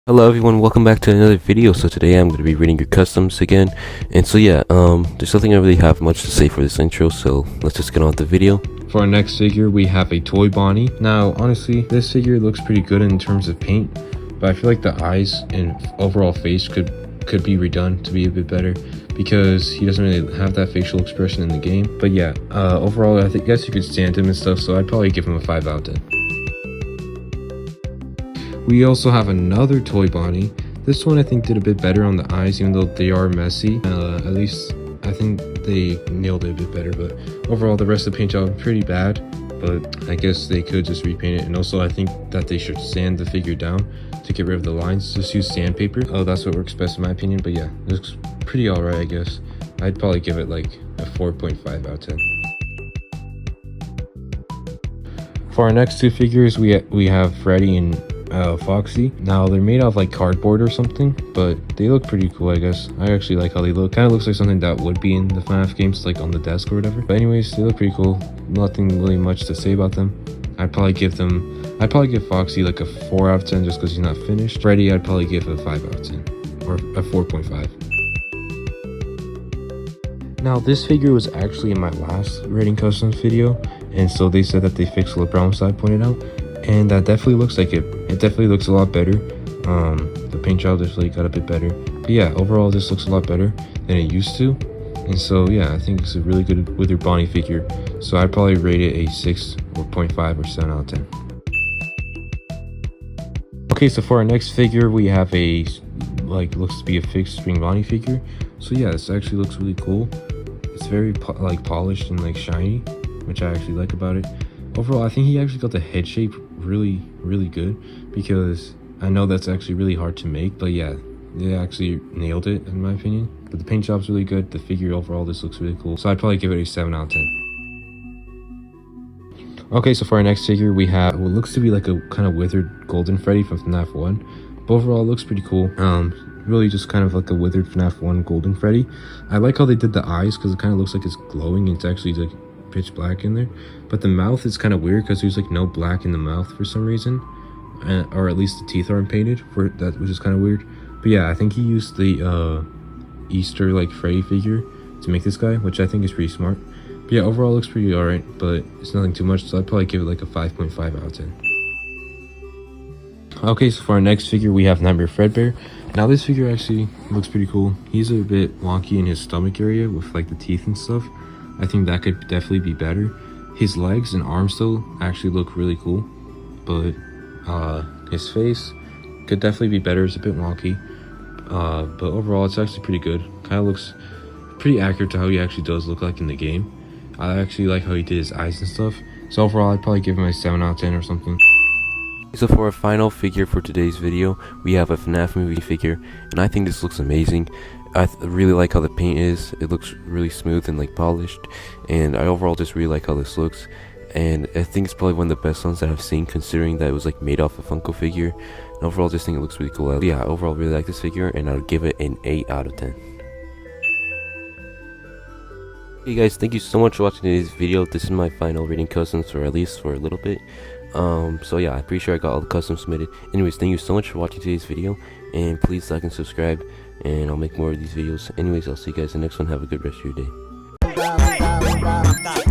Hello everyone, welcome back to another video. So today I'm going to be reading your customs again. And so yeah, there's nothing I really have much to say for this intro, so let's just get on with the video. For our next figure, we have a toy Bonnie. Now, honestly, this figure looks pretty good in terms of paint, but I feel like the eyes and overall face could be redone to be a bit better, because he doesn't really have that facial expression in the game. But yeah, overall, guess you could stand him and stuff, so I'd probably give him a 5 out of 10. We also have another toy Bonnie. This one I think did a bit better on the eyes, even though they are messy. At least I think they nailed it a bit better, but overall the rest of the paint job pretty bad, but I guess they could just repaint it. And also I think that they should sand the figure down to get rid of the lines. Just use sandpaper. Oh, that's what works best in my opinion, but yeah, it looks pretty alright, I guess. I'd probably give it like a 4.5 out of 10. For our next two figures, we have Freddy and Foxy. Now they're made out of like cardboard or something, but they look pretty cool, I guess. I actually like how they look. Kind of looks like something that would be in the FNAF games, like on the desk or whatever. But anyways, they look pretty cool. Nothing really much to say about them. I'd probably give Foxy like a 4 out of 10 just because he's not finished. Freddy, I'd probably give a 5 out of 10 or a 4.5. Now this figure was actually in my last rating customs video, and so they said that they fixed the brown side pointed out, and that definitely looks like it. It definitely looks a lot better. The paint job definitely got a bit better, but yeah, overall this looks a lot better than it used to. And so yeah, I think it's a really good Wither Bonnie figure, so I'd probably rate it a 6 or 0.5 or 7 out of 10. Okay, so for our next figure, we have a looks to be a fixed spring Bonnie figure. So yeah, this actually looks really cool. It's very polished and like shiny, which I actually like about it. Overall, I think he actually got the head shape really good, because I know that's actually really hard to make, but yeah, they actually nailed it in my opinion. But the paint job's really good. The figure overall, this looks really cool, so I'd probably give it a 7 out of 10. Okay, so for our next figure, we have what looks to be like a kind of withered golden Freddy from FNAF 1, but overall it looks pretty cool. Really just kind of like a withered FNAF 1 golden Freddy. I like how they did the eyes, because it kind of looks like it's glowing, and it's actually like pitch black in there. But the mouth is kind of weird, because there's like no black in the mouth for some reason, or at least the teeth aren't painted for that, which is kind of weird. But yeah, I think he used the Easter like Freddy figure to make this guy, which I think is pretty smart. But yeah, overall it looks pretty alright, but it's nothing too much, so I'd probably give it like a 5.5 out of 10. Okay, so for our next figure, we have Nightmare Fredbear. Now this figure actually looks pretty cool. He's a bit wonky in his stomach area with like the teeth and stuff. I think that could definitely be better. His legs and arms though actually look really cool, but his face could definitely be better. It's a bit wonky, but overall it's actually pretty good. Kind of looks pretty accurate to how he actually does look like in the game. I actually like how he did his eyes and stuff, so overall I'd probably give him a 7 out of 10 or something. So for our final figure for today's video, we have a FNAF movie figure, and I think this looks amazing. I really like how the paint is. It looks really smooth and like polished, and I overall just really like how this looks, and I think it's probably one of the best ones that I've seen, considering that it was like made off a Funko figure. And overall just think it looks really cool. Yeah, overall really like this figure, and I'll give it an 8 out of 10. Hey guys, thank you so much for watching today's video. This is my final rating customs, or at least for a little bit. So yeah, I'm pretty sure I got all the customs submitted. Anyways, thank you so much for watching today's video, and please like and subscribe, and I'll make more of these videos. Anyways, I'll see you guys in the next one. Have a good rest of your day.